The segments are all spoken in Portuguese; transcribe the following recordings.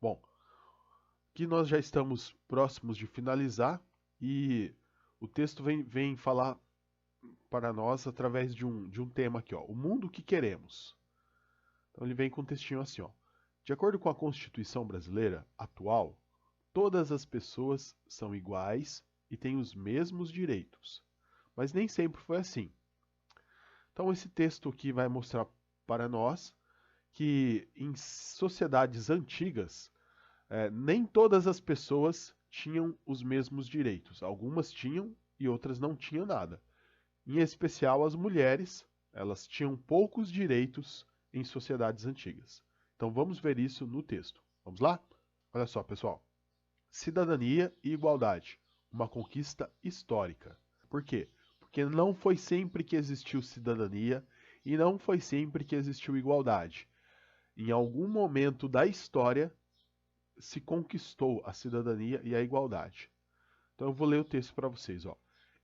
Bom, aqui nós já estamos próximos de finalizar e o texto vem falar para nós através de um tema aqui, ó, o mundo que queremos. Então ele vem com um textinho assim, ó. De acordo com a Constituição brasileira atual, todas as pessoas são iguais e têm os mesmos direitos. Mas nem sempre foi assim. Então esse texto aqui vai mostrar para nós que em sociedades antigas, nem todas as pessoas tinham os mesmos direitos. Algumas tinham e outras não tinham nada. Em especial as mulheres, elas tinham poucos direitos em sociedades antigas. Então vamos ver isso no texto. Vamos lá? Olha só, pessoal. Cidadania e igualdade, uma conquista histórica. Por quê? Porque não foi sempre que existiu cidadania e não foi sempre que existiu igualdade. Em algum momento da história se conquistou a cidadania e a igualdade. Então eu vou ler o texto para vocês, ó.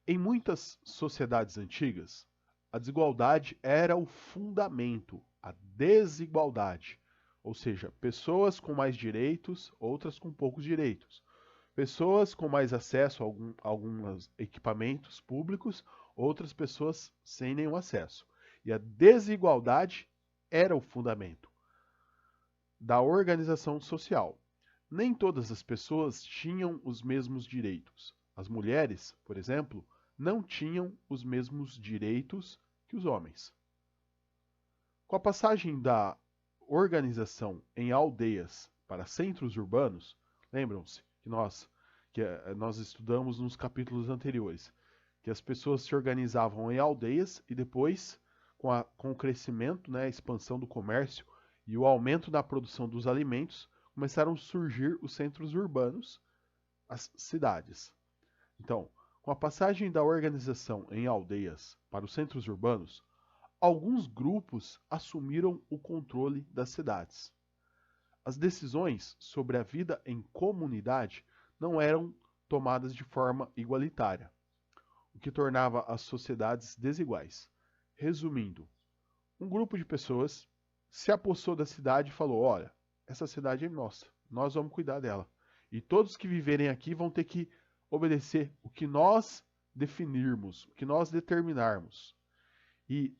Em muitas sociedades antigas, a desigualdade era o fundamento, a desigualdade. Ou seja, pessoas com mais direitos, outras com poucos direitos. Pessoas com mais acesso a alguns equipamentos públicos, outras pessoas sem nenhum acesso. E a desigualdade era o fundamento da organização social. Nem todas as pessoas tinham os mesmos direitos. As mulheres, por exemplo, não tinham os mesmos direitos que os homens. Com a passagem da organização em aldeias para centros urbanos, lembram-se que nós estudamos nos capítulos anteriores, que as pessoas se organizavam em aldeias e depois, com o crescimento, né, a expansão do comércio e o aumento da produção dos alimentos, começaram a surgir os centros urbanos, as cidades. Então, com a passagem da organização em aldeias para os centros urbanos, alguns grupos assumiram o controle das cidades. As decisões sobre a vida em comunidade não eram tomadas de forma igualitária, o que tornava as sociedades desiguais. Resumindo, um grupo de pessoas se apossou da cidade e falou: olha, essa cidade é nossa, nós vamos cuidar dela. E todos que viverem aqui vão ter que obedecer o que nós definirmos, o que nós determinarmos. E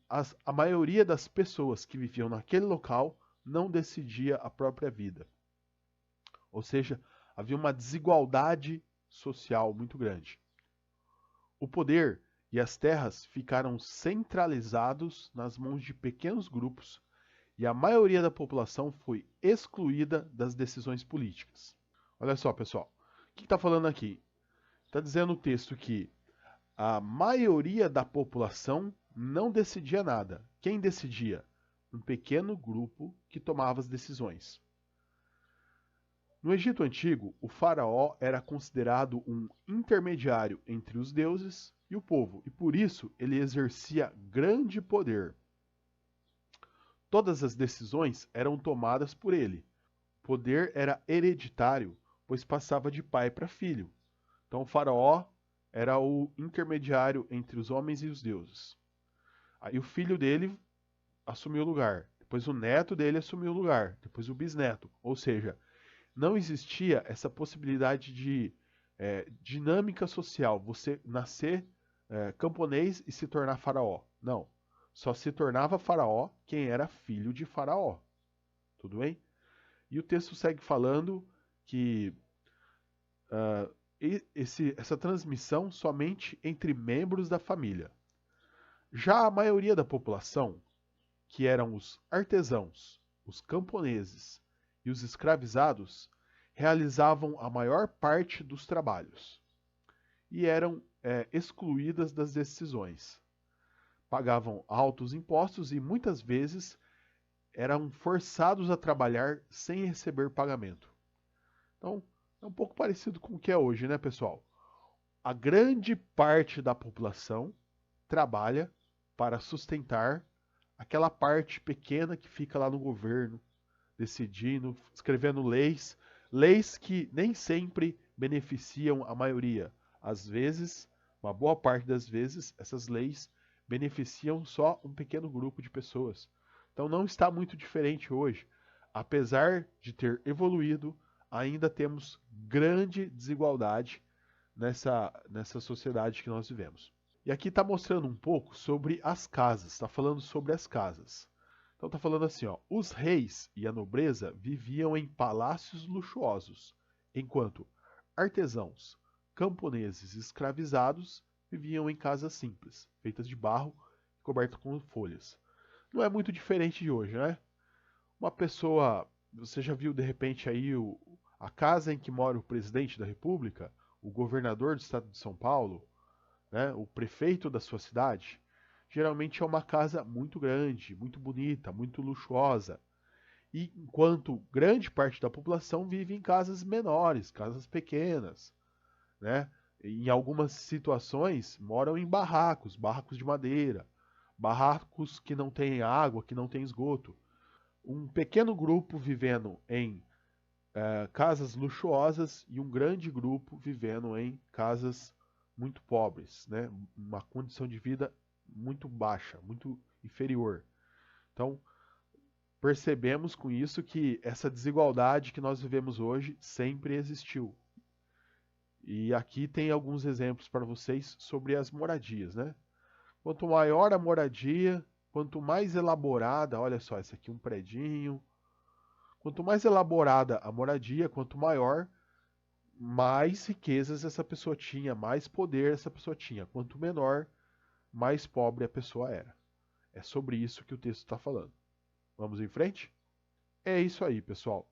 a maioria das pessoas que viviam naquele local não decidia a própria vida. Ou seja, havia uma desigualdade social muito grande. O poder e as terras ficaram centralizados nas mãos de pequenos grupos e a maioria da população foi excluída das decisões políticas. Olha só, pessoal, o que está falando aqui? Está dizendo o texto que a maioria da população não decidia nada. Quem decidia? Um pequeno grupo que tomava as decisões. No Egito Antigo, o faraó era considerado um intermediário entre os deuses e o povo, e por isso ele exercia grande poder. Todas as decisões eram tomadas por ele. O poder era hereditário, pois passava de pai para filho. Então o faraó era o intermediário entre os homens e os deuses. Aí o filho dele assumiu o lugar, depois o neto dele assumiu o lugar, depois o bisneto. Ou seja, não existia essa possibilidade de dinâmica social, você nascer camponês e se tornar faraó. Não. Só se tornava faraó quem era filho de faraó. Tudo bem? E o texto segue falando que essa transmissão somente entre membros da família. Já a maioria da população, que eram os artesãos, os camponeses e os escravizados, realizavam a maior parte dos trabalhos e eram excluídas das decisões. Pagavam altos impostos e muitas vezes eram forçados a trabalhar sem receber pagamento. Então, é um pouco parecido com o que é hoje, né, pessoal? A grande parte da população trabalha para sustentar aquela parte pequena que fica lá no governo, decidindo, escrevendo leis, leis que nem sempre beneficiam a maioria. Às vezes, uma boa parte das vezes, essas leis beneficiam só um pequeno grupo de pessoas. Então não está muito diferente hoje. Apesar de ter evoluído, ainda temos grande desigualdade nessa sociedade que nós vivemos. E aqui está mostrando um pouco sobre as casas, está falando sobre as casas. Então está falando assim, ó, os reis e a nobreza viviam em palácios luxuosos, enquanto artesãos, camponeses e escravizados viviam em casas simples, feitas de barro e cobertas com folhas. Não é muito diferente de hoje, né? Uma pessoa, você já viu de repente aí a casa em que mora o presidente da República, o governador do estado de São Paulo, né, o prefeito da sua cidade? Geralmente é uma casa muito grande, muito bonita, muito luxuosa. E enquanto grande parte da população vive em casas menores, casas pequenas, né? Em algumas situações moram em barracos, barracos de madeira, barracos que não têm água, que não têm esgoto. Um pequeno grupo vivendo em casas luxuosas e um grande grupo vivendo em casas muito pobres, né? Uma condição de vida muito baixa, muito inferior. Então, percebemos com isso que essa desigualdade que nós vivemos hoje sempre existiu. E aqui tem alguns exemplos para vocês sobre as moradias, né? Quanto maior a moradia, quanto mais elaborada, olha só, esse aqui é um predinho. Quanto mais elaborada a moradia, quanto maior, mais riquezas essa pessoa tinha, mais poder essa pessoa tinha. Quanto menor, mais pobre a pessoa era. É sobre isso que o texto está falando. Vamos em frente? É isso aí, pessoal.